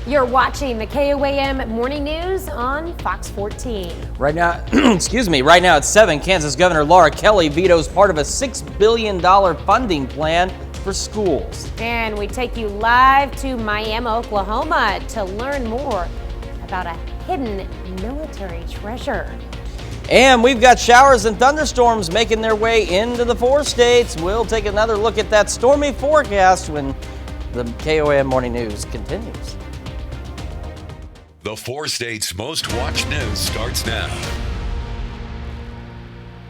You're watching the KOAM Morning News on Fox 14. Right now, right now at 7, Kansas Governor Laura Kelly vetoes part of a $6 billion funding plan for schools. And we take you live to Miami, Oklahoma to learn more about a hidden military treasure. And we've got showers and thunderstorms making their way into the 4 states. We'll take another look at that stormy forecast when the KOAM Morning News continues. The 4 states' most watched news starts now.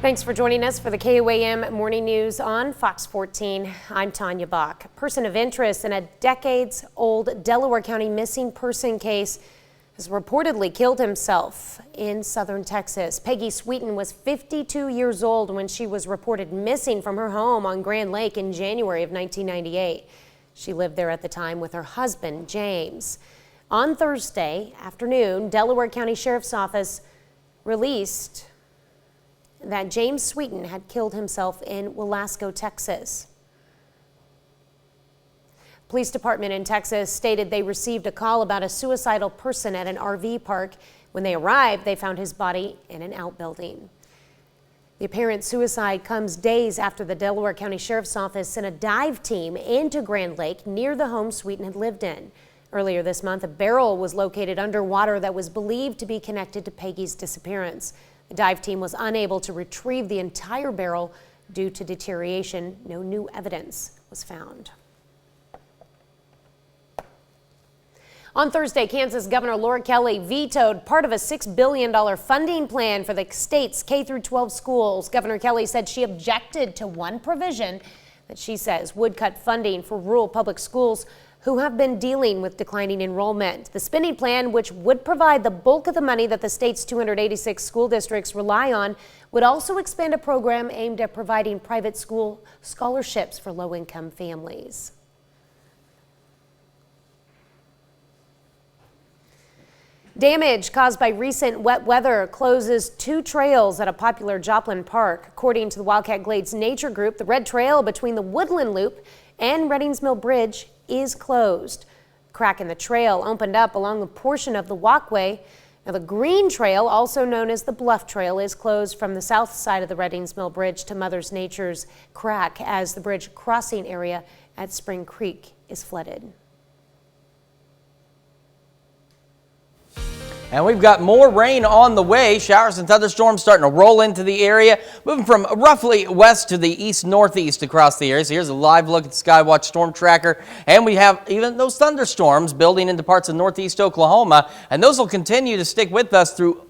Thanks for joining us for the KOAM Morning News on Fox 14. I'm Tanya Bach. A person of interest in a decades-old Delaware County missing person case has reportedly killed himself in southern Texas. Peggy Sweeten was 52 years old when she was reported missing from her home on Grand Lake in January of 1998. She lived there at the time with her husband, James. On Thursday afternoon, Delaware County Sheriff's Office released that James Sweeten had killed himself in Willasco, Texas. Police department in Texas stated they received a call about a suicidal person at an RV park. When they arrived, they found his body in an outbuilding. The apparent suicide comes days after the Delaware County Sheriff's Office sent a dive team into Grand Lake near the home Sweeten had lived in. Earlier this month, a barrel was located underwater that was believed to be connected to Peggy's disappearance. The dive team was unable to retrieve the entire barrel due to deterioration. No new evidence was found. On Thursday, Kansas Governor Laura Kelly vetoed part of a $6 billion funding plan for the state's K-12 schools. Governor Kelly said she objected to one provision that she says would cut funding for rural public schools who have been dealing with declining enrollment. The spending plan, which would provide the bulk of the money that the state's 286 school districts rely on, would also expand a program aimed at providing private school scholarships for low-income families. Damage caused by recent wet weather closes 2 trails at a popular Joplin park. According to the Wildcat Glades Nature Group, the red trail between the Woodland Loop and Reddings Mill Bridge is closed. A crack in the trail opened up along a portion of the walkway. Now, the green trail, also known as the Bluff Trail, is closed from the south side of the Reddings Mill Bridge to Mother Nature's crack as the bridge crossing area at Spring Creek is flooded. And we've got more rain on the way. Showers and thunderstorms starting to roll into the area, moving from roughly west to the east-northeast across the area. So here's a live look at the Skywatch Storm Tracker. And we have even those thunderstorms building into parts of northeast Oklahoma. And those will continue to stick with us through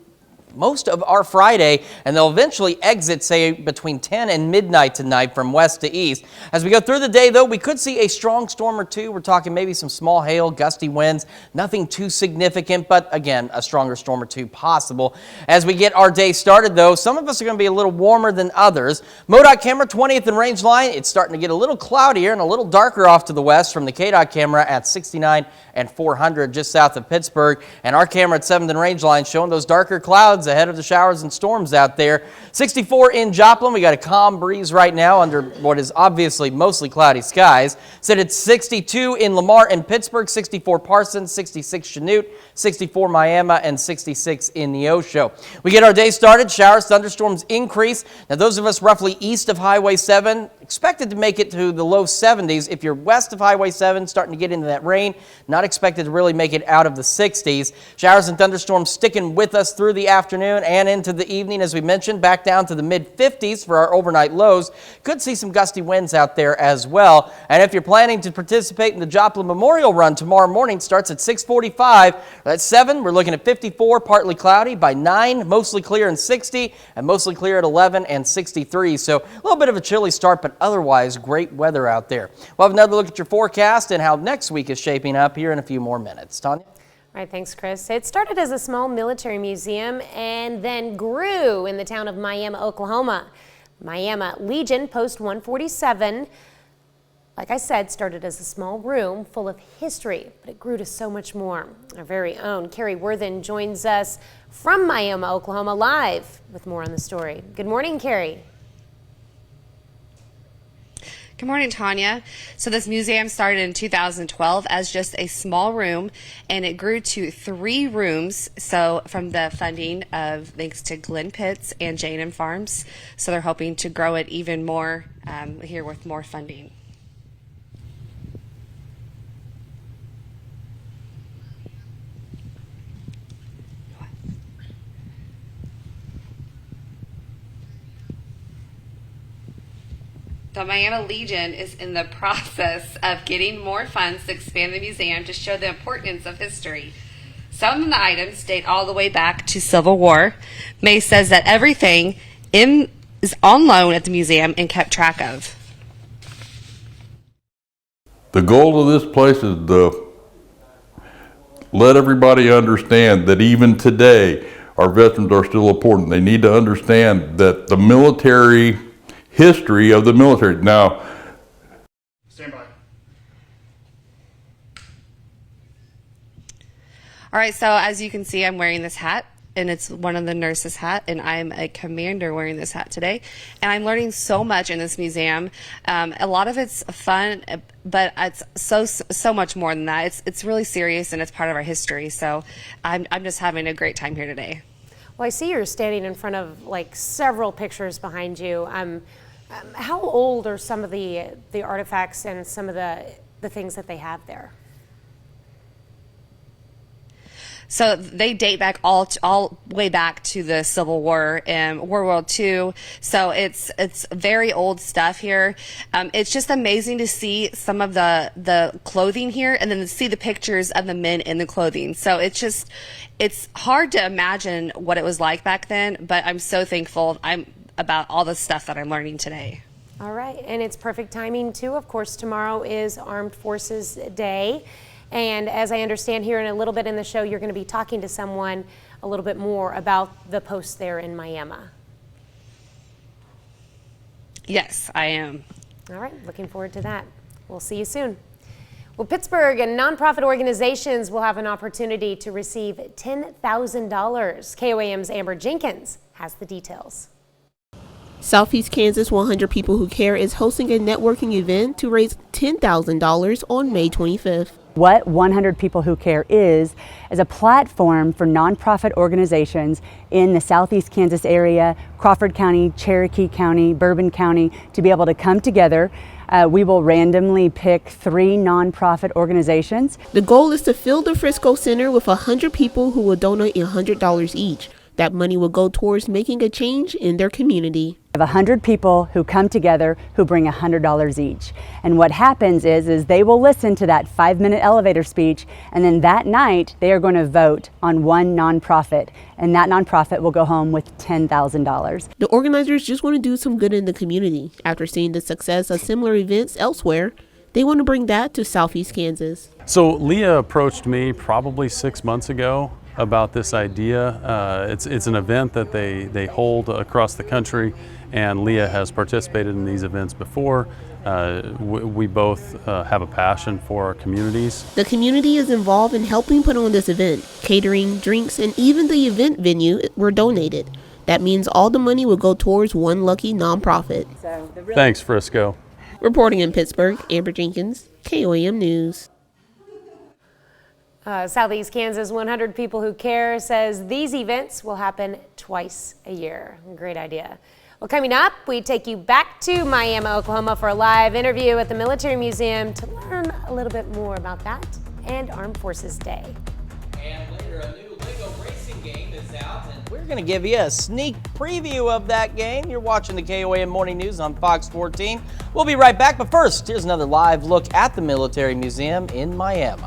most of our Friday, and they'll eventually exit, say, between 10 and midnight tonight from west to east. As we go through the day, though, we could see a strong storm or two. We're talking maybe some small hail, gusty winds, nothing too significant, but again, a stronger storm or two possible. As we get our day started, though, some of us are going to be a little warmer than others. MoDOT camera, 20th and range line, it's starting to get a little cloudier and a little darker off to the west from the KDOT camera at 69 and 400 just south of Pittsburgh. And our camera at 7th and range line showing those darker clouds ahead of the showers and storms out there. 64 in Joplin. We got a calm breeze right now under what is obviously mostly cloudy skies. Said it's 62 in Lamar and Pittsburgh, 64 Parsons, 66 Chanute, 64 Miami, and 66 in Neosho. We get our day started. Showers, thunderstorms increase. Now, those of us roughly east of Highway 7 expected to make it to the low 70s. If you're west of Highway 7, starting to get into that rain, not expected to really make it out of the 60s. Showers and thunderstorms sticking with us through the afternoon and into the evening, as we mentioned, back down to the mid-50s for our overnight lows. Could see some gusty winds out there as well. And if you're planning to participate in the Joplin Memorial Run tomorrow morning, starts at 6:45. At 7, we're looking at 54, partly cloudy. By 9, mostly clear and 60, and mostly clear at 11 and 63. So a little bit of a chilly start, but otherwise great weather out there. We'll have another look at your forecast and how next week is shaping up here in a few more minutes. Tanya? All right, thanks, Chris. It started as a small military museum and then grew in the town of Miami, Oklahoma. Miami Legion Post 147, like I said, started as a small room full of history, but it grew to so much more. Our very own Carrie Worthen joins us from Miami, Oklahoma, live with more on the story. Good morning, Carrie. Good morning, Tanya. So this museum started in 2012 as just a small room, and it grew to 3 rooms. So from the funding of thanks to Glenn Pitts and J&M Farms. So they're hoping to grow it even more here with more funding. The Miami Legion is in the process of getting more funds to expand the museum to show the importance of history. Some of the items date all the way back to Civil War. May says that everything is on loan at the museum and kept track of. The goal of this place is to let everybody understand that even today, our veterans are still important. They need to understand that the military history of the military. Now, stand by. All right, so as you can see, I'm wearing this hat, and it's one of the nurses' hat, and I'm a commander wearing this hat today. And I'm learning so much in this museum. A lot of it's fun, but it's so much more than that. It's really serious, and it's part of our history. So I'm just having a great time here today. Well, I see you're standing in front of like several pictures behind you. How old are some of the artifacts and some of the things that they have there? So they date back all way back to the Civil War and World War II. So it's very old stuff here. It's just amazing to see some of the clothing here, and then to see the pictures of the men in the clothing. So it's hard to imagine what it was like back then. But I'm so thankful about all the stuff that I'm learning today. All right, and it's perfect timing too. Of course, tomorrow is Armed Forces Day. And as I understand here in a little bit in the show, you're going to be talking to someone a little bit more about the post there in Miami. Yes, I am. All right, looking forward to that. We'll see you soon. Well, Pittsburgh and nonprofit organizations will have an opportunity to receive $10,000. KOAM's Amber Jenkins has the details. Southeast Kansas 100 People Who Care is hosting a networking event to raise $10,000 on May 25th. What 100 People Who Care is a platform for nonprofit organizations in the Southeast Kansas area, Crawford County, Cherokee County, Bourbon County, to be able to come together. We will randomly pick 3 nonprofit organizations. The goal is to fill the Frisco Center with 100 people who will donate $100 each. That money will go towards making a change in their community. We have 100 people who come together who bring $100 each. And what happens is they will listen to that 5-minute elevator speech, and then that night they are going to vote on one nonprofit, and that nonprofit will go home with $10,000. The organizers just want to do some good in the community. After seeing the success of similar events elsewhere, they want to bring that to Southeast Kansas. So Leah approached me probably 6 months ago about this idea. It's an event that they hold across the country, and Leah has participated in these events before. We both have a passion for our communities. The community is involved in helping put on this event. Catering, drinks, and even the event venue were donated. That means all the money will go towards one lucky nonprofit. Thanks, Frisco. Reporting in Pittsburgh, Amber Jenkins, KOAM News. Southeast Kansas 100 People Who Care says these events will happen twice a year. Great idea. Well, coming up, we take you back to Miami, Oklahoma for a live interview at the Military Museum to learn a little bit more about that and Armed Forces Day. And later, a new Lego racing game is out, and we're going to give you a sneak preview of that game. You're watching the KOAM Morning News on Fox 14. We'll be right back, but first, here's another live look at the Military Museum in Miami.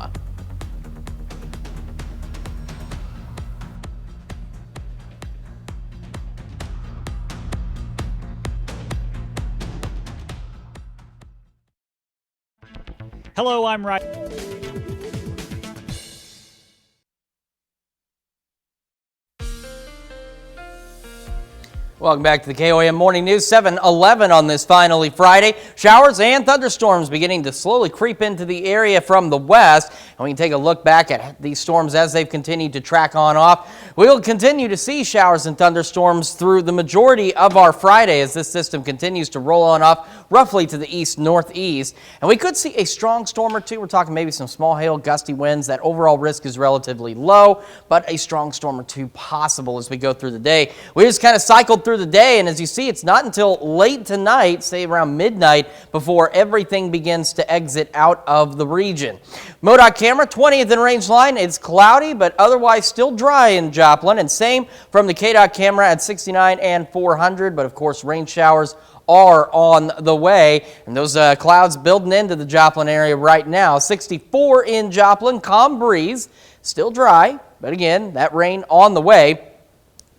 Hello, I'm Ryan. Welcome back to the KOAM Morning News. 7:11 on this finally Friday. Showers and thunderstorms beginning to slowly creep into the area from the west. And we can take a look back at these storms as they've continued to track on off. We'll continue to see showers and thunderstorms through the majority of our Friday as this system continues to roll on off roughly to the east-northeast. And we could see a strong storm or two. We're talking maybe some small hail, gusty winds. That overall risk is relatively low, but a strong storm or two possible as we go through the day. We just kind of cycled through the day, and as you see, it's not until late tonight, say around midnight, before everything begins to exit out of the region. MoDOT camera, 20th in range line. It's cloudy, but otherwise still dry in Joplin, and same from the KDOT camera at 69 and 400, but of course rain showers are on the way, and those clouds building into the Joplin area right now. 64 in Joplin, calm breeze, still dry, but again, that rain on the way.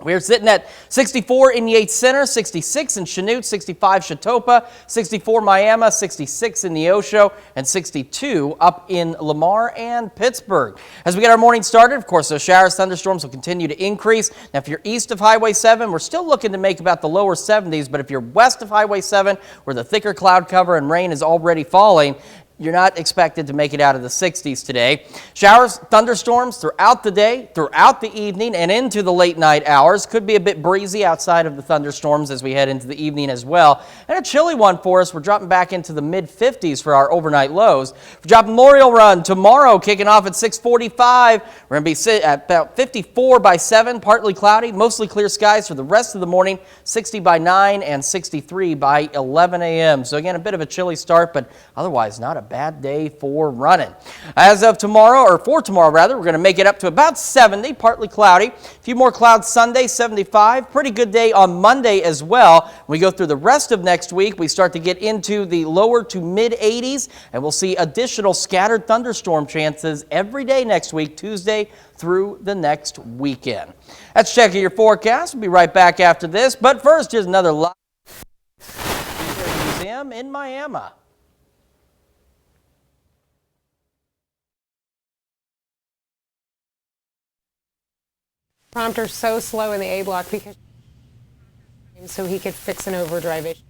We're sitting at 64 in Yates Center, 66 in Chanute, 65 Chautauqua, 64 Miami, 66 in Neosho, and 62 up in Lamar and Pittsburgh. As we get our morning started, of course, those showers, thunderstorms will continue to increase. Now, if you're east of Highway 7, we're still looking to make about the lower 70s, but if you're west of Highway 7, where the thicker cloud cover and rain is already falling, you're not expected to make it out of the 60s today. Showers, thunderstorms throughout the day, throughout the evening, and into the late night hours. Could be a bit breezy outside of the thunderstorms as we head into the evening as well. And a chilly one for us. We're dropping back into the mid-50s for our overnight lows. We drop Memorial Run tomorrow, kicking off at 6:45. We're going to be at about 54 by 7, partly cloudy, mostly clear skies for the rest of the morning, 60 by 9 and 63 by 11 a.m. So again, a bit of a chilly start, but otherwise not a bad day for running. As of tomorrow, or for tomorrow rather, we're going to make it up to about 70, partly cloudy. A few more clouds Sunday, 75. Pretty good day on Monday as well. When we go through the rest of next week, we start to get into the lower to mid 80s, and we'll see additional scattered thunderstorm chances every day next week, Tuesday through the next weekend. That's checking your forecast. We'll be right back after this, but first, here's another live museum in Miami. Prompter so slow in the A block because so he could fix an overdrive issue.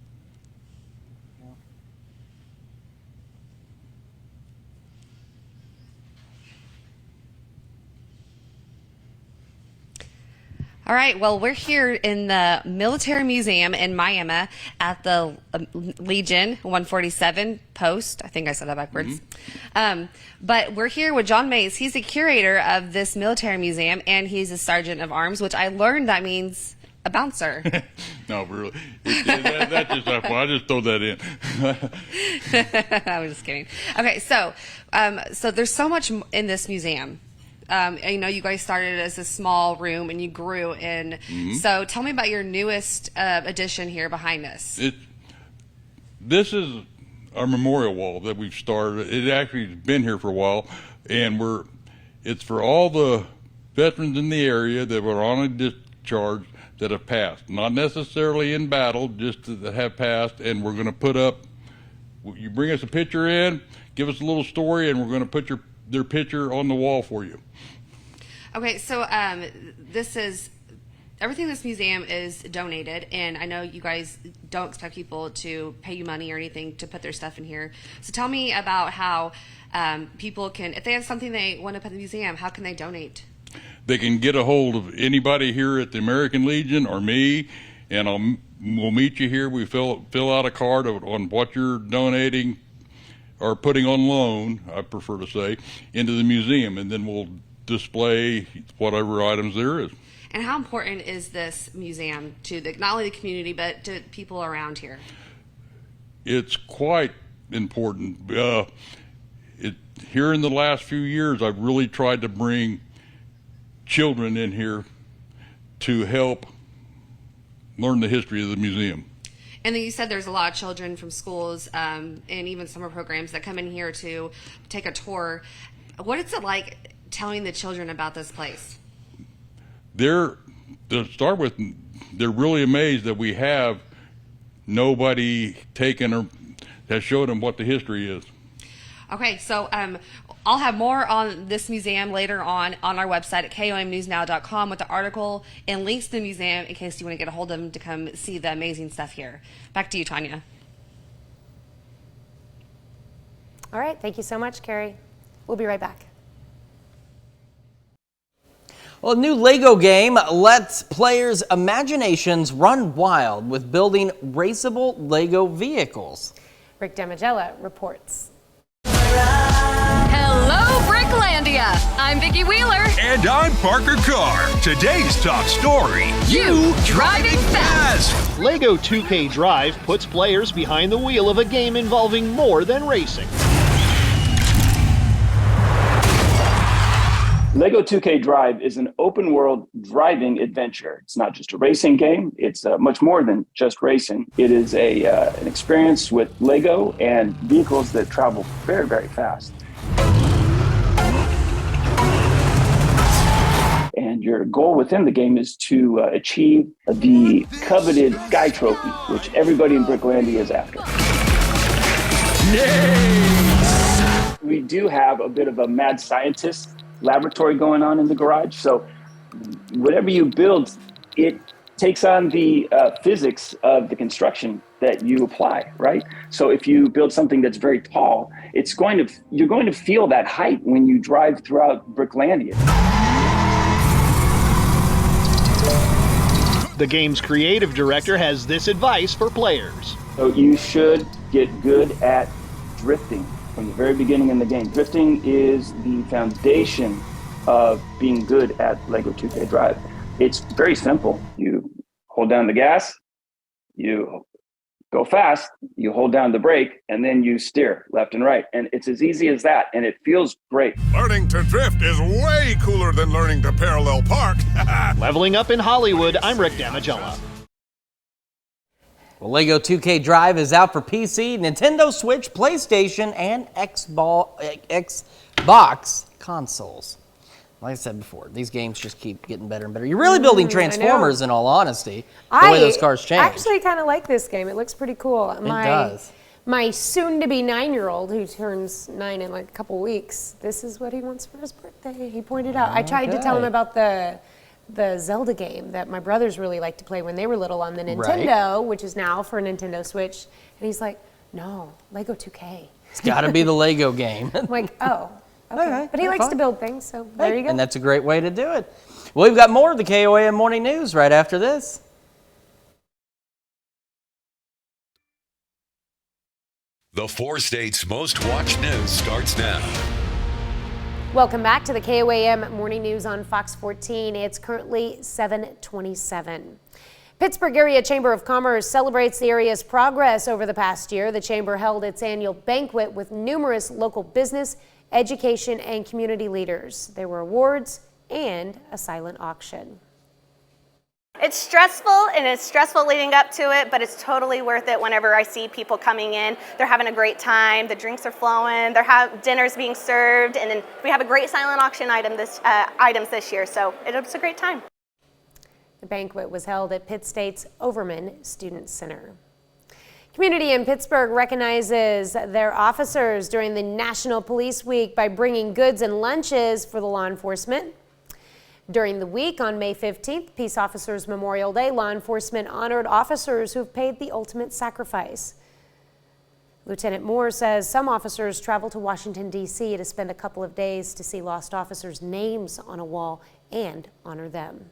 All right, well, we're here in the Military Museum in Miami at the Legion 147 post. I think I said that backwards. But we're here with John Mays. He's the curator of this military museum, and he's a sergeant of arms, which I learned that means a bouncer. No, really. That's just that. I just throw that in. I was just kidding. Okay, so there's so much in this museum. I know you guys started as a small room and you grew in. So tell me about your newest addition here behind us. This is our memorial wall that we've started. It actually has been here for a while, and it's for all the veterans in the area that were on a discharge that have passed. Not necessarily in battle, just that have passed, and we're going to put up, you bring us a picture in, give us a little story, and we're going to put their picture on the wall for you. Okay, so this is everything in this museum is donated, and I know you guys don't expect people to pay you money or anything to put their stuff in here. So tell me about how people can, if they have something they want to put in the museum, how can they donate? They can get a hold of anybody here at the American Legion or me, and we'll meet you here. We fill out a card on what you're donating or putting on loan, I prefer to say, into the museum, and then we'll display whatever items there is. And how important is this museum to not only the community, but to people around here? It's quite important. Here in the last few years, I've really tried to bring children in here to help learn the history of the museum. And then you said there's a lot of children from schools and even summer programs that come in here to take a tour. What is it like telling the children about this place? To start with, they're really amazed that we have nobody that showed them what the history is. Okay, so I'll have more on this museum later on our website at KOAMnewsnow.com with the article and links to the museum in case you want to get a hold of them to come see the amazing stuff here. Back to you, Tanya. All right, thank you so much, Carrie. We'll be right back. Well, a new Lego game lets players' imaginations run wild with building raceable Lego vehicles. Rick Damagella reports. Hello, Bricklandia! I'm Vicki Wheeler. And I'm Parker Carr. Today's top story, you driving fast. Lego 2K Drive puts players behind the wheel of a game involving more than racing. Lego 2K Drive is an open world driving adventure. It's not just a racing game. It's much more than just racing. It is an experience with Lego and vehicles that travel very, very fast. And your goal within the game is to achieve the coveted Sky Trophy, which everybody in Bricklandia is after. Yay! We do have a bit of a mad scientist laboratory going on in the garage. So whatever you build, it takes on the physics of the construction that you apply, right? So if you build something that's very tall, you're going to feel that height when you drive throughout Bricklandia. The game's creative director has this advice for players. So you should get good at drifting from the very beginning in the game. Drifting is the foundation of being good at Lego 2K Drive. It's very simple. You hold down the gas, you go fast, you hold down the brake, and then you steer left and right. And it's as easy as that, and it feels great. Learning to drift is way cooler than learning to parallel park. Leveling up in Hollywood, I'm Rick Damagella. Well, Lego 2K Drive is out for PC, Nintendo Switch, PlayStation, and Xbox consoles. Like I said before, these games just keep getting better and better. You're really building Transformers, in all honesty, the way those cars change. I actually kind of like this game. It looks pretty cool. It does. My soon-to-be 9-year-old, who turns 9 in like a couple weeks, this is what he wants for his birthday. He pointed out. I tried to tell him about the Zelda game that my brothers really liked to play when they were little on the Nintendo, which is now for Nintendo Switch. And he's like, no, Lego 2K. It's got to be the Lego game. I'm like, oh, okay. But he likes to build things, so there you go. And that's a great way to do it. Well, we've got more of the KOAM Morning News right after this. The 4 states' most watched news starts now. Welcome back to the KOAM Morning News on Fox 14. It's currently 7:27. Pittsburgh Area Chamber of Commerce celebrates the area's progress over the past year. The chamber held its annual banquet with numerous local business, education, and community leaders. There were awards and a silent auction. It's stressful, and it's stressful leading up to it, but it's totally worth it whenever I see people coming in. They're having a great time, the drinks are flowing, dinner's being served, and then we have a great silent auction items this year, so it's a great time. The banquet was held at Pitt State's Overman Student Center. Community in Pittsburgh recognizes their officers during the National Police Week by bringing goods and lunches for the law enforcement. During the week on May 15th, Peace Officers Memorial Day, law enforcement honored officers who have paid the ultimate sacrifice. Lieutenant Moore says some officers travel to Washington, D.C. to spend a couple of days to see lost officers' names on a wall and honor them.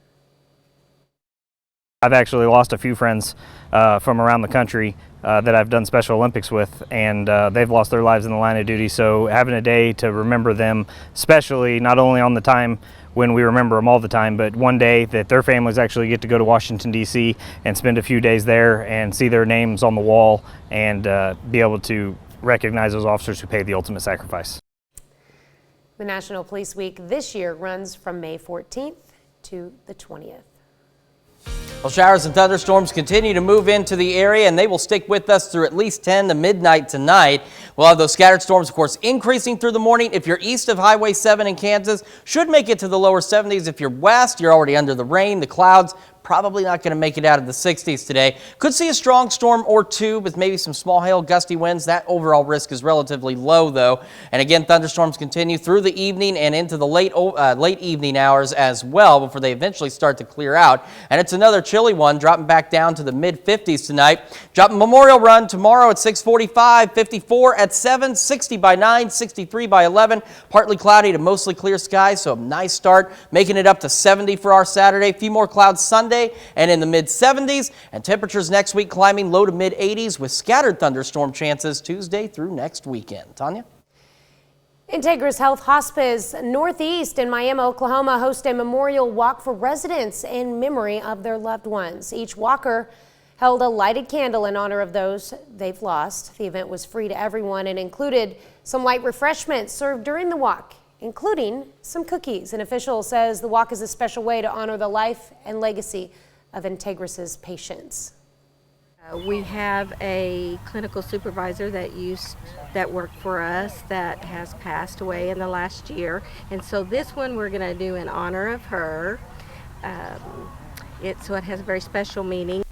I've actually lost a few friends from around the country that I've done Special Olympics with, and they've lost their lives in the line of duty. So having a day to remember them, especially not only on the time when we remember them all the time, but one day that their families actually get to go to Washington, D.C. and spend a few days there and see their names on the wall and be able to recognize those officers who paid the ultimate sacrifice. The National Police Week this year runs from May 14th to the 20th. Well, showers and thunderstorms continue to move into the area, and they will stick with us through at least 10 to midnight tonight. We'll have those scattered storms, of course, increasing through the morning. If you're east of Highway 7 in Kansas, should make it to the lower 70s. If you're west, you're already under the rain, the clouds, probably not going to make it out of the 60s today. Could see a strong storm or two with maybe some small hail, gusty winds. That overall risk is relatively low, though. And again, thunderstorms continue through the evening and into the late evening hours as well before they eventually start to clear out. And it's another chilly one, dropping back down to the mid-50s tonight. Dropping Memorial Run tomorrow at 6:45, 54 at 7, 60 by 9, 63 by 11. Partly cloudy to mostly clear skies, so a nice start, making it up to 70 for our Saturday. A few more clouds Sunday and in the mid-70s, and temperatures next week climbing low to mid-80s with scattered thunderstorm chances Tuesday through next weekend. Tanya? Integris Health Hospice Northeast in Miami, Oklahoma hosts a memorial walk for residents in memory of their loved ones. Each walker held a lighted candle in honor of those they've lost. The event was free to everyone and included some light refreshments served during the walk, including some cookies. An official says the walk is a special way to honor the life and legacy of Integris's patients. We have a clinical supervisor that worked for us that has passed away in the last year, and so this one we're going to do in honor of her. So it has a very special meaning.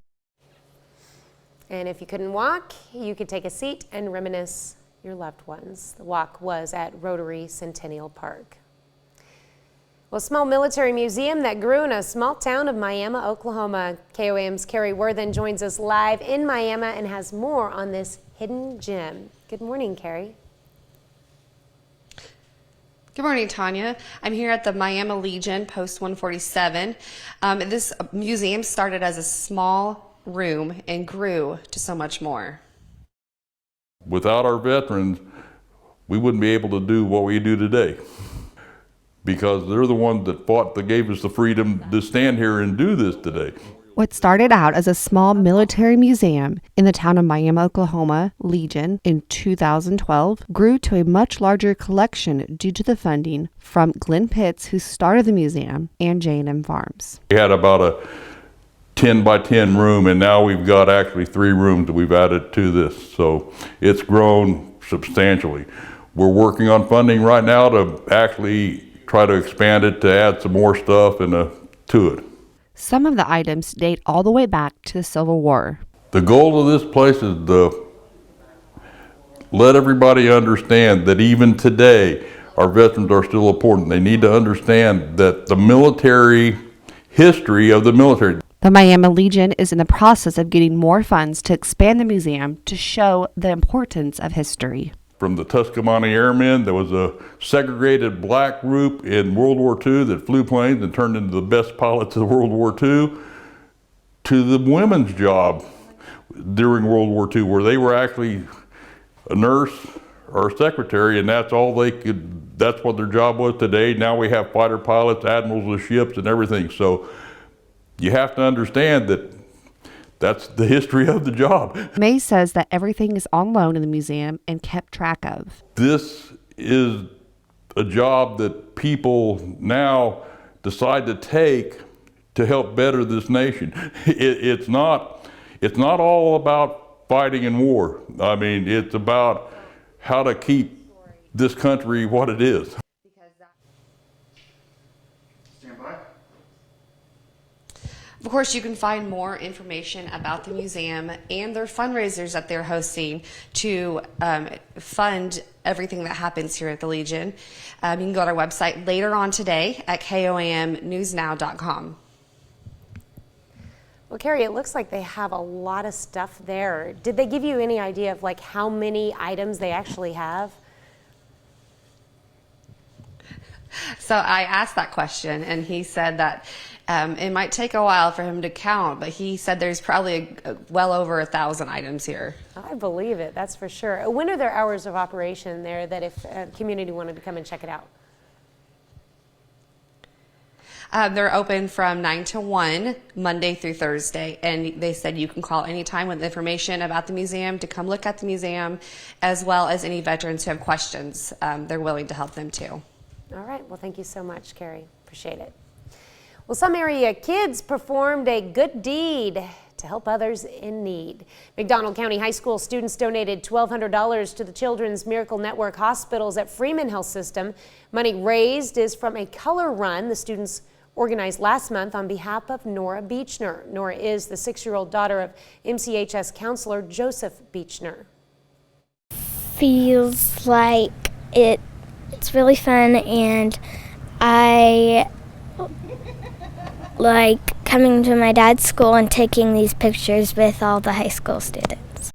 And if you couldn't walk, you could take a seat and reminisce your loved ones. The walk was at Rotary Centennial Park. Well, a small military museum that grew in a small town of Miami, Oklahoma. KOAM's Carrie Worthen joins us live in Miami and has more on this hidden gem. Good morning, Carrie. Good morning, Tanya. I'm here at the Miami Legion, Post 147. This museum started as a small room and grew to so much more. Without our veterans, we wouldn't be able to do what we do today, because they're the ones that fought, that gave us the freedom to stand here and do this today. What started out as a small military museum in the town of Miami, Oklahoma, Legion, in 2012, grew to a much larger collection due to the funding from Glenn Pitts, who started the museum, and J&M Farms. We had about a 10 by 10 room, and now we've got actually 3 rooms that we've added to this. So it's grown substantially. We're working on funding right now to actually try to expand it, to add some more stuff to it. Some of the items date all the way back to the Civil War. The goal of this place is to let everybody understand that even today, our veterans are still important. They need to understand that the military, history of the military. The Miami Legion is in the process of getting more funds to expand the museum to show the importance of history. From the Tuscaloosa Airmen, there was a segregated black group in World War II that flew planes and turned into the best pilots of World War II, to the women's job during World War II, where they were actually a nurse or a secretary, and that's all they could, that's what their job was. Today, now we have fighter pilots, admirals of ships, and everything. So you have to understand that that's the history of the job. May says that everything is on loan in the museum and kept track of. This is a job that people now decide to take to help better this nation. It's not all about fighting in war. I mean, it's about how to keep this country what it is. Of course, you can find more information about the museum and their fundraisers that they're hosting to fund everything that happens here at the Legion. You can go to our website later on today at KOAMnewsnow.com. Well, Carrie, it looks like they have a lot of stuff there. Did they give you any idea of like how many items they actually have? So I asked that question, and he said that it might take a while for him to count, but he said there's probably well over 1,000 items here. I believe it, that's for sure. When are their hours of operation there, that if a community wanted to come and check it out? They're open from 9 to 1, Monday through Thursday, and they said you can call anytime with information about the museum to come look at the museum, as well as any veterans who have questions. They're willing to help them too. All right, well, thank you so much, Carrie. Appreciate it. Well, some area kids performed a good deed to help others in need. McDonald County High School students donated $1,200 to the Children's Miracle Network hospitals at Freeman Health System. Money raised is from a color run the students organized last month on behalf of Nora Beechner. Nora is the 6-year-old daughter of MCHS counselor Joseph Beechner. Feels like it's really fun, and I like coming to my dad's school and taking these pictures with all the high school students.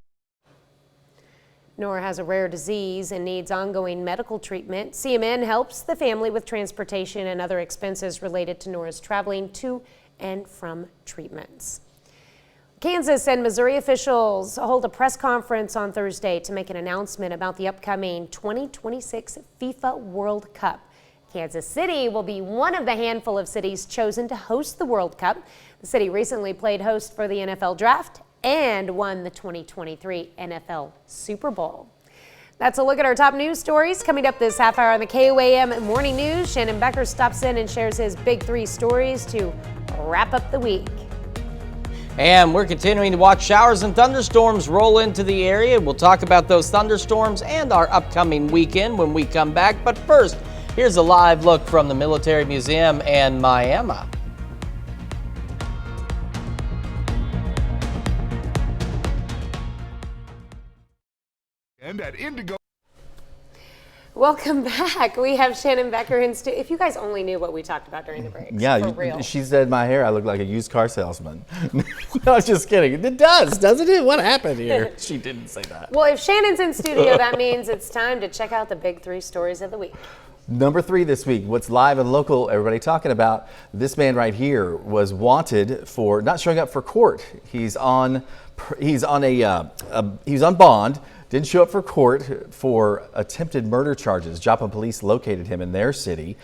Nora has a rare disease and needs ongoing medical treatment. CMN helps the family with transportation and other expenses related to Nora's traveling to and from treatments. Kansas and Missouri officials hold a press conference on Thursday to make an announcement about the upcoming 2026 FIFA World Cup. Kansas City will be one of the handful of cities chosen to host the World Cup. The city recently played host for the NFL Draft and won the 2023 NFL Super Bowl. That's a look at our top news stories. Coming up this half hour on the KOAM Morning News, Shannon Becker stops in and shares his big 3 stories to wrap up the week. And we're continuing to watch showers and thunderstorms roll into the area. We'll talk about those thunderstorms and our upcoming weekend when we come back. But first, here's a live look from the Military Museum and Miami. And at Indigo. Welcome back. We have Shannon Becker in studio. If you guys only knew what we talked about during the break. Yeah, for real. She said my hair, I look like a used car salesman. I was just kidding. It does, doesn't it? What happened here? She didn't say that. Well, if Shannon's in studio, that means it's time to check out the big 3 stories of the week. Number 3 this week, what's live and local, everybody talking about. This man right here was wanted for not showing up for court. He's on bond. Didn't show up for court for attempted murder charges. Joplin police located him in their city.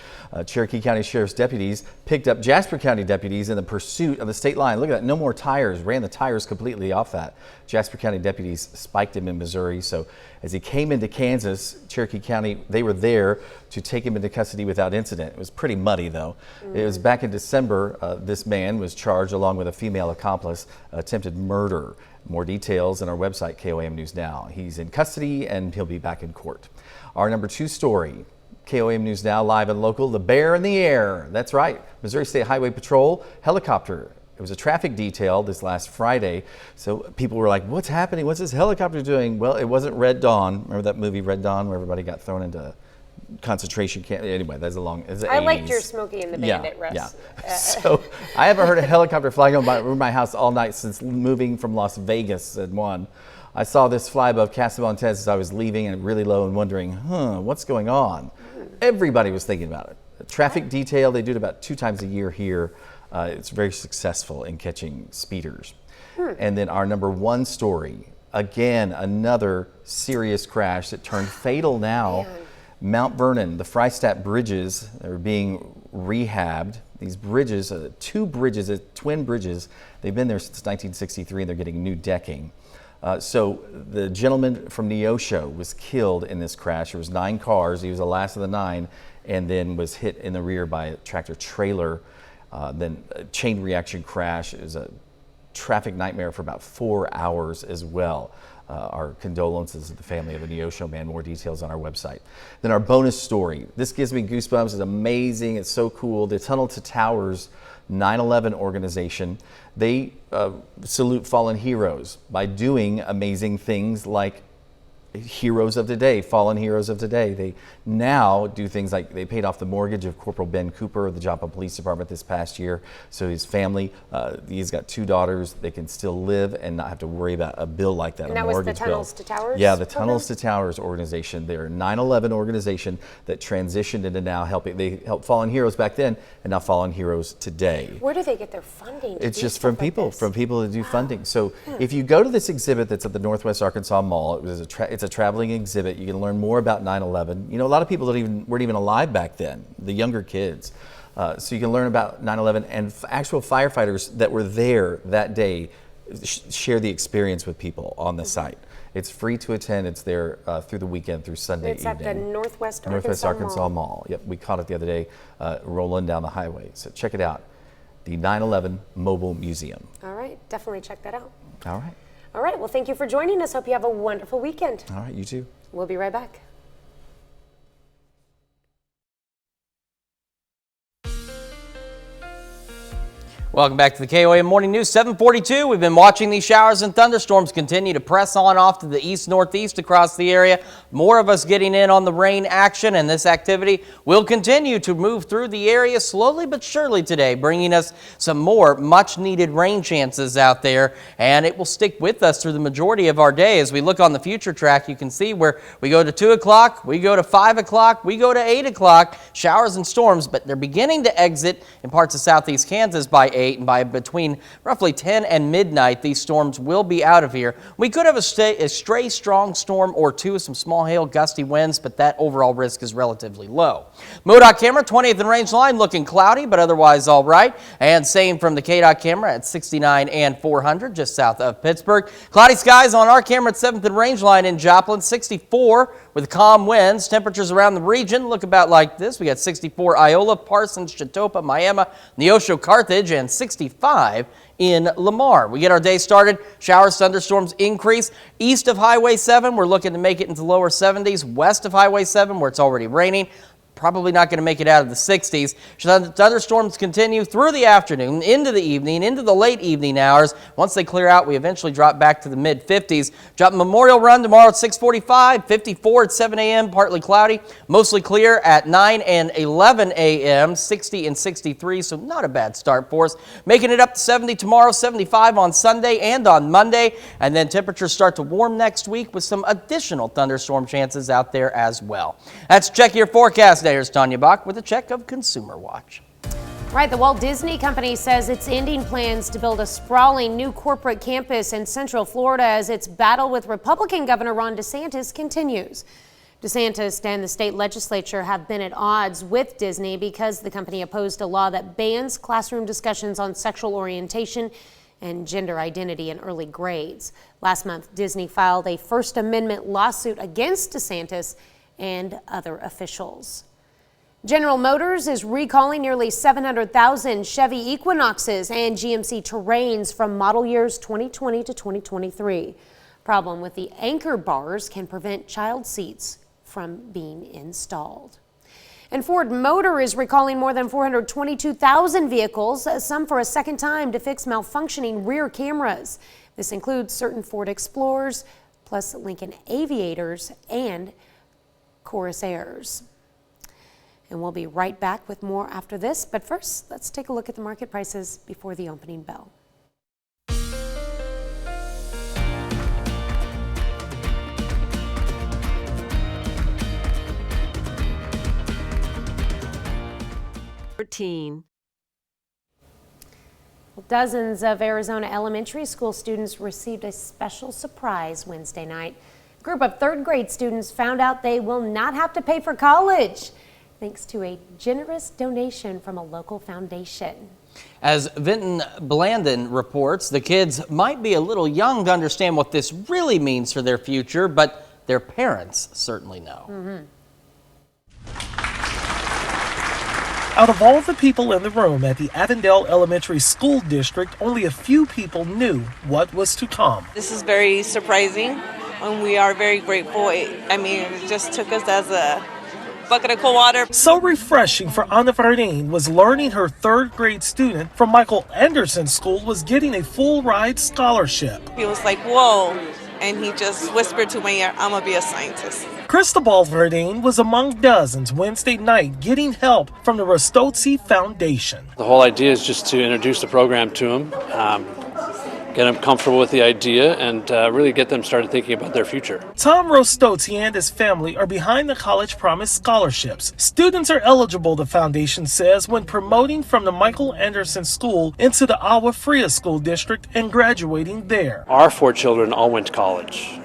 Cherokee County Sheriff's deputies picked up Jasper County deputies in the pursuit of the state line. Look at that, no more tires, ran the tires completely off that. Jasper County deputies spiked him in Missouri. So as he came into Kansas, Cherokee County, they were there to take him into custody without incident. It was pretty muddy though. It was back in December, this man was charged along with a female accomplice, attempted murder. More details on our website, KOAM News Now. He's in custody and he'll be back in court. Our number 2 story, KOAM News Now, live and local, the bear in the air. That's right, Missouri State Highway Patrol helicopter. It was a traffic detail this last Friday. So people were like, what's happening? What's this helicopter doing? Well, it wasn't Red Dawn. Remember that movie Red Dawn where everybody got thrown into concentration camp? Anyway, that's a long, it's the 80s. I liked your Smokey and the Bandit, Russ. Yeah. So I haven't heard a helicopter flying over my house all night since moving from Las Vegas, said one. I saw this fly above Casa Montez as I was leaving and really low and wondering, what's going on? Everybody was thinking about it. A traffic detail, they do it about 2 times a year here. It's very successful in catching speeders. And then our number 1 story, again, another serious crash that turned fatal now. Man. Mount Vernon, the Freistadt bridges are being rehabbed. These bridges, 2 bridges, twin bridges, they've been there since 1963 and they're getting new decking. So the gentleman from Neosho was killed in this crash. There was 9 cars. He was the last of the 9 and then was hit in the rear by a tractor trailer. Then a chain reaction crash. It was a traffic nightmare for about 4 hours as well. Our condolences to the family of the Neosho man. More details on our website. Then our bonus story. This gives me goosebumps. It's amazing. It's so cool. The Tunnel to Towers 9/11 organization. They salute fallen heroes by doing amazing things like heroes of today, fallen heroes of today. They now do things like they paid off the mortgage of Corporal Ben Cooper of the Joplin Police Department this past year. So his family, he's got 2 daughters. They can still live and not have to worry about a bill like that. And that was the Tunnels to Towers? Yeah, the Tunnels to Towers organization. They're a 9/11 organization that transitioned into now helping. They helped fallen heroes back then and now fallen heroes today. Where do they get their funding? It's just from people, that do funding. So if you go to this exhibit that's at the Northwest Arkansas Mall, it's a traveling exhibit. You can learn more about 9/11. You know, a lot of people weren't even alive back then, the younger kids. So you can learn about 9/11 and actual firefighters that were there that day share the experience with people on the site. It's free to attend. It's there through the weekend, through Sunday evening. It's at the Northwest Arkansas Mall. Yep, we caught it the other day rolling down the highway. So check it out, the 9/11 Mobile Museum. All right, definitely check that out. All right. All right, well, thank you for joining us. Hope you have a wonderful weekend. All right, you too. We'll be right back. Welcome back to the KOAM Morning News, 742. We've been watching these showers and thunderstorms continue to press on off to the east-northeast across the area. More of us getting in on the rain action, and this activity will continue to move through the area slowly but surely today, bringing us some more much-needed rain chances out there, and it will stick with us through the majority of our day. As we look on the future track, you can see where we go to 2 o'clock, we go to 5 o'clock, we go to 8 o'clock, showers and storms, but they're beginning to exit in parts of southeast Kansas by 8, and by between roughly 10 and midnight, these storms will be out of here. We could have a stray strong storm or two with some small hail, gusty winds, but that overall risk is relatively low. MoDOT camera, 20th and Range Line, looking cloudy, but otherwise all right. And same from the KDOT camera at 69 and 400, just south of Pittsburgh. Cloudy skies on our camera at 7th and Range Line in Joplin, 64 with calm winds. Temperatures around the region look about like this. We got 64 Iola, Parsons, Chetopa, Miami, Neosho, Carthage, and 65 in Lamar. We get our day started. Showers, thunderstorms increase. East of Highway 7, we're looking to make it into lower 70s. West of Highway 7, where it's already raining, probably not going to make it out of the 60s. Thunderstorms continue through the afternoon, into the evening, into the late evening hours. Once they clear out, we eventually drop back to the mid-50s. Drop Memorial Run tomorrow at 6:45, 54 at 7 a.m., partly cloudy, mostly clear at 9 and 11 a.m., 60 and 63, so not a bad start for us. Making it up to 70 tomorrow, 75 on Sunday and on Monday, and then temperatures start to warm next week with some additional thunderstorm chances out there as well. That's Check Your Forecast. Here's Tanya Bach with a check of Consumer Watch. Right, the Walt Disney Company says it's ending plans to build a sprawling new corporate campus in Central Florida as its battle with Republican Governor Ron DeSantis continues. DeSantis and the state legislature have been at odds with Disney because the company opposed a law that bans classroom discussions on sexual orientation and gender identity in early grades. Last month, Disney filed a First Amendment lawsuit against DeSantis and other officials. General Motors is recalling nearly 700,000 Chevy Equinoxes and GMC Terrains from model years 2020 to 2023. Problem with the anchor bars can prevent child seats from being installed. And Ford Motor is recalling more than 422,000 vehicles, some for a second time, to fix malfunctioning rear cameras. This includes certain Ford Explorers, plus Lincoln Aviators and Corsairs. And we'll be right back with more after this. But first, let's take a look at the market prices before the opening bell. Dozens of Arizona elementary school students received a special surprise Wednesday night. A group of third grade students found out they will not have to pay for college, thanks to a generous donation from a local foundation. As Vinton Blandon reports, the kids might be a little young to understand what this really means for their future, but their parents certainly know. Out of all the people in the room at the Avondale Elementary School District, only a few people knew what was to come. This is very surprising, and we are very grateful. It just took us as a bucket of cold water. So refreshing for Anna Verdine was learning her third grade student from Michael Anderson School was getting a full ride scholarship. He was like, whoa, and he just whispered to my ear, I'm gonna be a scientist. Cristobal Verdine was among dozens Wednesday night getting help from the Rostozzi Foundation. The whole idea is just to introduce the program to them, get them comfortable with the idea, and really get them started thinking about their future. Tom Rostozzi and his family are behind the College Promise scholarships. Students are eligible, the foundation says, when promoting from the Michael Anderson School into the Agua Fria School District and graduating there. Our 4 children all went to college.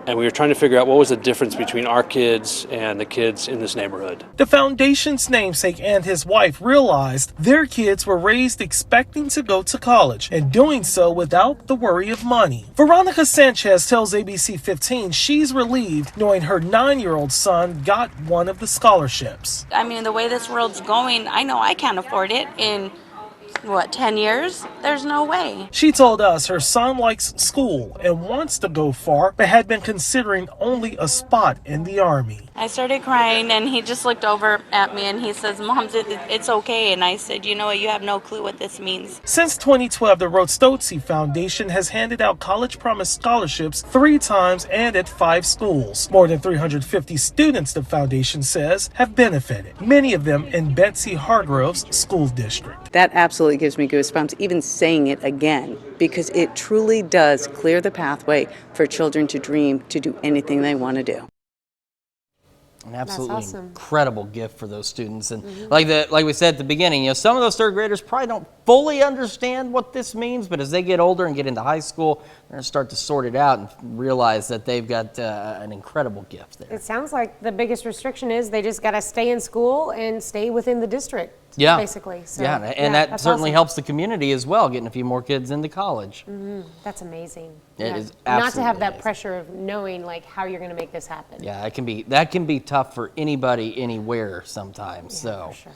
And we were trying to figure out what was the difference between our kids and the kids in this neighborhood. The foundation's namesake and his wife realized their kids were raised expecting to go to college and doing so without the worry of money. Veronica Sanchez tells ABC 15 she's relieved knowing her 9-year-old son got one of the scholarships. I mean, the way this world's going, I know I can't afford it, and what, 10 years? There's no way. She told us her son likes school and wants to go far, but had been considering only a spot in the Army. I started crying and he just looked over at me and he says, Mom, it's okay. And I said, you know what, you have no clue what this means. Since 2012, the Rode-Stotze Foundation has handed out College Promise scholarships 3 times and at 5 schools. More than 350 students, the foundation says, have benefited, many of them in Betsy Hargrove's school district. That absolutely gives me goosebumps, even saying it again, because it truly does clear the pathway for children to dream, to do anything they want to do. An absolutely awesome. incredible gift for those students. And like we said at the beginning, some of those third graders probably don't fully understand what this means, but as they get older and get into high school, they're going to start to sort it out and realize that they've got an incredible gift there. It sounds like the biggest restriction is they just got to stay in school and stay within the district. Yeah. Basically. So, yeah, and that certainly awesome. helps the community as well, getting a few more kids into college. That's amazing. It is not to have that amazing. pressure of knowing like how you're going to make this happen. Yeah, that can be tough for anybody, anywhere sometimes. For sure.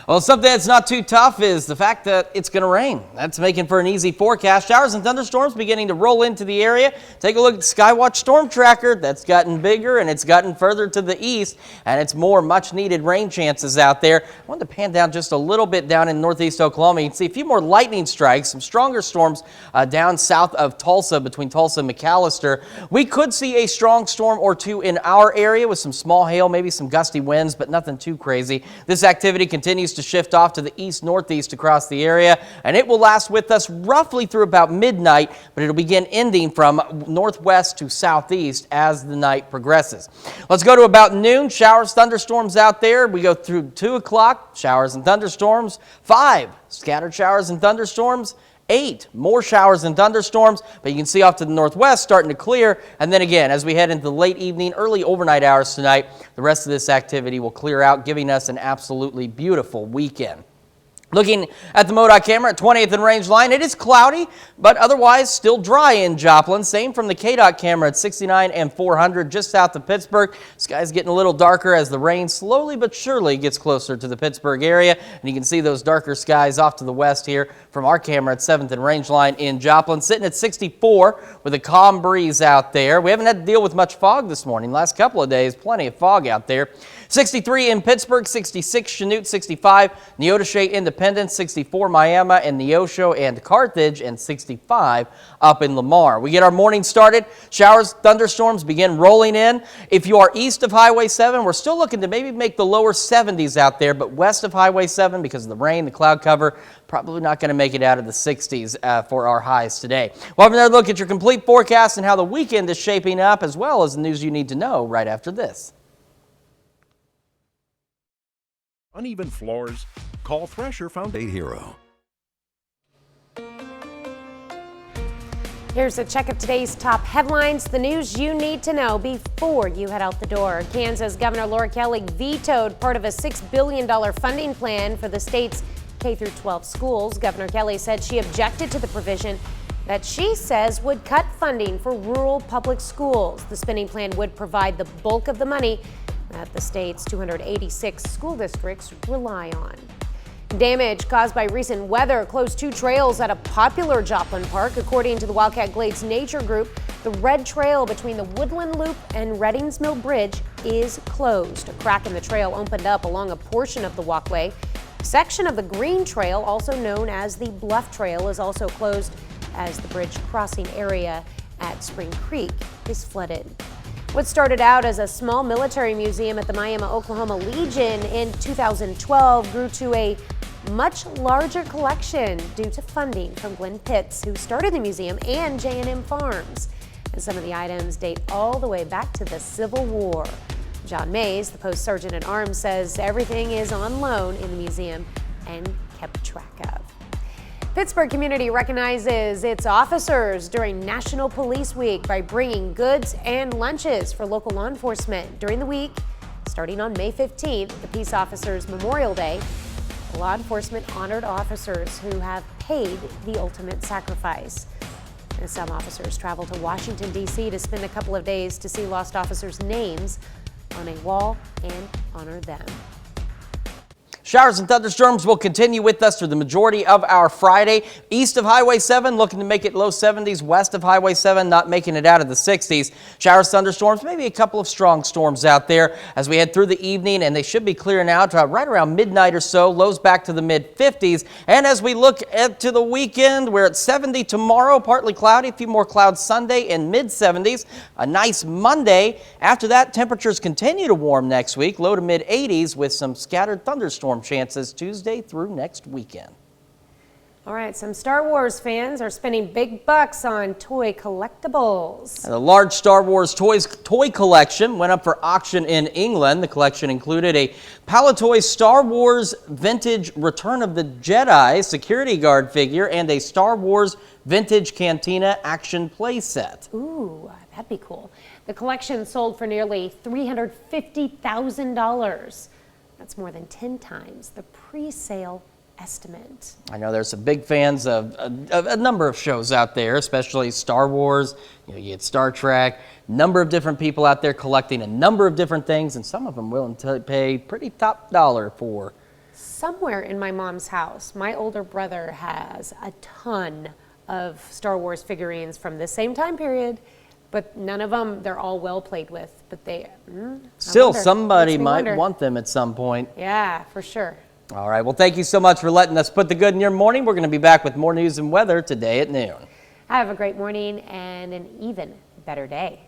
Well, something that's not too tough is the fact that it's going to rain. That's making for an easy forecast. Showers and thunderstorms beginning to roll into the area. Take a look at the Skywatch Storm Tracker. That's gotten bigger and it's gotten further to the east, and it's more much-needed rain chances out there. I wanted to pan down just a little bit down in northeast Oklahoma. You can see a few more lightning strikes, some stronger storms down south of Tulsa, between Tulsa and McAllister. We could see a strong storm or two in our area with some small hail, maybe some gusty winds, but nothing too crazy. This activity continues to shift off to the east-northeast across the area, and it will last with us roughly through about midnight, but it'll begin ending from northwest to southeast as the night progresses. Let's go to about noon. Showers, thunderstorms out there. We go through 2 o'clock, showers and thunderstorms. 5, scattered showers and thunderstorms. 8, more showers and thunderstorms, but you can see off to the northwest starting to clear. And then again, as we head into the late evening, early overnight hours tonight, the rest of this activity will clear out, giving us an absolutely beautiful weekend. Looking at the MoDOT camera at 20th and Rangeline, it is cloudy, but otherwise still dry in Joplin. Same from the KDOT camera at 69 and 400 just south of Pittsburgh. Sky's getting a little darker as the rain slowly but surely gets closer to the Pittsburgh area. And you can see those darker skies off to the west here from our camera at 7th and Rangeline in Joplin. Sitting at 64 with a calm breeze out there. We haven't had to deal with much fog this morning. Last couple of days, plenty of fog out there. 63 in Pittsburgh, 66 Chanute, 65 Neodesha Independence, 64 Miami and Neosho and Carthage, and 65 up in Lamar. We get our morning started. Showers, thunderstorms begin rolling in. If you are east of Highway 7, we're still looking to maybe make the lower 70s out there, but west of Highway 7, because of the rain, the cloud cover, probably not going to make it out of the 60s for our highs today. We'll have another look at your complete forecast and how the weekend is shaping up, as well as the news you need to know right after this. Uneven floors? Call Thresher Foundation Hero. Here's a check of today's top headlines, the news you need to know before you head out the door. Kansas Governor Laura Kelly vetoed part of a $6 billion funding plan for the state's K-12 schools. Governor Kelly said she objected to the provision that she says would cut funding for rural public schools. The spending plan would provide the bulk of the money that the state's 286 school districts rely on. Damage caused by recent weather closed 2 trails at a popular Joplin park. According to the Wildcat Glades Nature Group, the red trail between the Woodland Loop and Reddings Mill Bridge is closed. A crack in the trail opened up along a portion of the walkway. A section of the Green Trail, also known as the Bluff Trail, is also closed as the bridge crossing area at Spring Creek is flooded. What started out as a small military museum at the Miami, Oklahoma Legion in 2012 grew to a much larger collection due to funding from Glenn Pitts, who started the museum, and J&M Farms. And some of the items date all the way back to the Civil War. John Mays, the Post Sergeant at Arms, says everything is on loan in the museum and kept track of. Pittsburgh community recognizes its officers during National Police Week by bringing goods and lunches for local law enforcement. During the week, starting on May 15th, the Peace Officers Memorial Day, law enforcement honored officers who have paid the ultimate sacrifice. And some officers travel to Washington, D.C. to spend a couple of days to see lost officers' names on a wall and honor them. Showers and thunderstorms will continue with us through the majority of our Friday. East of Highway 7, looking to make it low 70s. West of Highway 7, not making it out of the 60s. Showers, thunderstorms, maybe a couple of strong storms out there as we head through the evening, and they should be clearing out right around midnight or so. Lows back to the mid-50s. And as we look to the weekend, we're at 70 tomorrow, partly cloudy, a few more clouds Sunday, and mid-70s. A nice Monday. After that, temperatures continue to warm next week, low to mid-80s with some scattered thunderstorm chances Tuesday through next weekend. All right, some Star Wars fans are spending big bucks on toy collectibles. The large Star Wars toy collection went up for auction in England. The collection included a Palitoy Star Wars Vintage Return of the Jedi security guard figure and a Star Wars Vintage Cantina action play set. Ooh, that'd be cool. The collection sold for nearly $350,000. That's more than 10 times the pre-sale estimate. I know there's some big fans of a number of shows out there, especially Star Wars. You get Star Trek. Number of different people out there collecting a number of different things, and some of them willing to pay pretty top dollar for. Somewhere in my mom's house, my older brother has a ton of Star Wars figurines from the same time period. But none of them, they're all well played with, but they... Still, somebody might want them at some point. Yeah, for sure. All right, well, thank you so much for letting us put the good in your morning. We're going to be back with more news and weather today at noon. Have a great morning and an even better day.